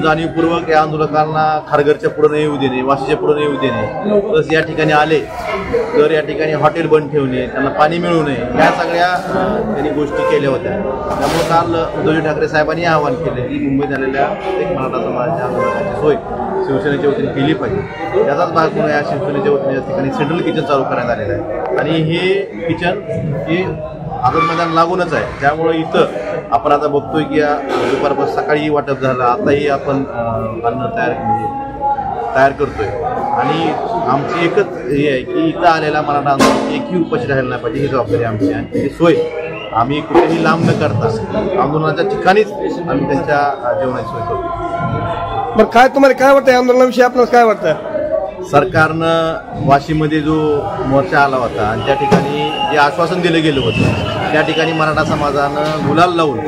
जाणीवपूर्वक या आंदोलकांना खारघरच्या पुढे नाही येऊ देणे, वाशीच्या पुढे नाही येऊ देणे, प्लस या ठिकाणी आले तर या ठिकाणी हॉटेल बंद ठेवणे, त्यांना पाणी मिळू नये, या सगळ्या त्यांनी गोष्टी केल्या होत्या. त्यामुळे काल उद्धव ठाकरे साहेबांनी आवाहन केले की मुंबईत आलेल्या एक मराठा समाजाच्या आंदोलकांची सोय शिवसेनेच्या वतीने केली पाहिजे. याचाच भाग म्हणून या शिवसेनेच्या वतीने या ठिकाणी सेंट्रल किचन चालू करण्यात आलेलं आहे आणि हे किचन हे आझाद मैदान लागूनच आहे. त्यामुळे इथं आपण आता बघतोय की या दुपारपासून सकाळी वाटप झालं, आताही आपण अन्न तयार करतोय आणि आमची एकच हे आहे की इथं आलेला मराठा आंदोलन एकही उपाशी राहायला नाही पाहिजे, ही जबाबदारी आमची आणि त्याची सोय आम्ही कुठेही लांब न करता आंदोलनाच्या ठिकाणीच आम्ही त्यांच्या जेवणाची सोय करतो. मग काय तुम्हाला काय वाटतं आंदोलनाविषयी, आपल्याला काय वाटतं? सरकारनं वाशीमध्ये जो मोर्चा आला होता आणि त्या ठिकाणी जे आश्वासन दिलं गेलं होतं त्या ठिकाणी मराठा समाजानं गुलाल लावून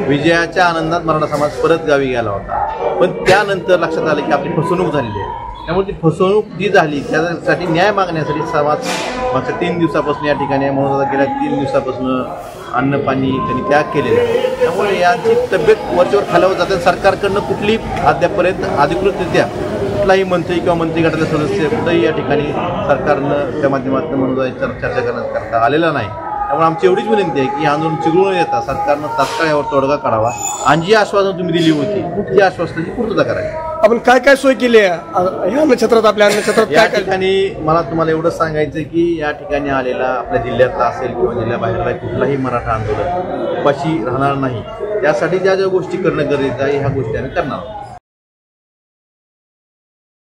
विजयाच्या आनंदात मराठा समाज परत गावी गेला होता. पण त्यानंतर लक्षात आलं की आपली फसवणूक झालेली आहे. त्यामुळे ती फसवणूक जी झाली त्यासाठी न्याय मागण्यासाठी समाज मागच्या 3 दिवसापासून या ठिकाणी म्हणून गेल्या 3 दिवसापासून अन्न पाणी त्यांनी त्याग केलेला आहे. त्यामुळे यांची तब्येत वरच्यावर खालावत जाते. सरकारकडनं कुठली अद्यापर्यंत अधिकृतरित्या कुठलाही मंत्री किंवा मंत्री गटाचे सदस्य कुठेही या ठिकाणी सरकारनं त्या माध्यमातून म्हणून चर्चा करता आलेला नाही. त्यामुळे आमची एवढीच विनंती आहे की आंदोलन चिघळून येता सरकारनं तात्काळ यावर तोडगा काढावा आणि जी आश्वासन तुम्ही दिली होती ती आश्वासनाची पूर्तता करावी. आपण काय काय सोय केली आहे या अन्नछत्रात, आपल्या अन्नछत्रात? या ठिकाणी मला तुम्हाला एवढं सांगायचं की या ठिकाणी आलेला आपल्या जिल्ह्यातला असेल किंवा जिल्ह्याबाहेरला कुठलाही मराठा आंदोलन उपाशी राहणार नाही. त्यासाठी ज्या ज्या गोष्टी करणं गरजेचं आहे ह्या गोष्टी आम्ही करणार आहोत.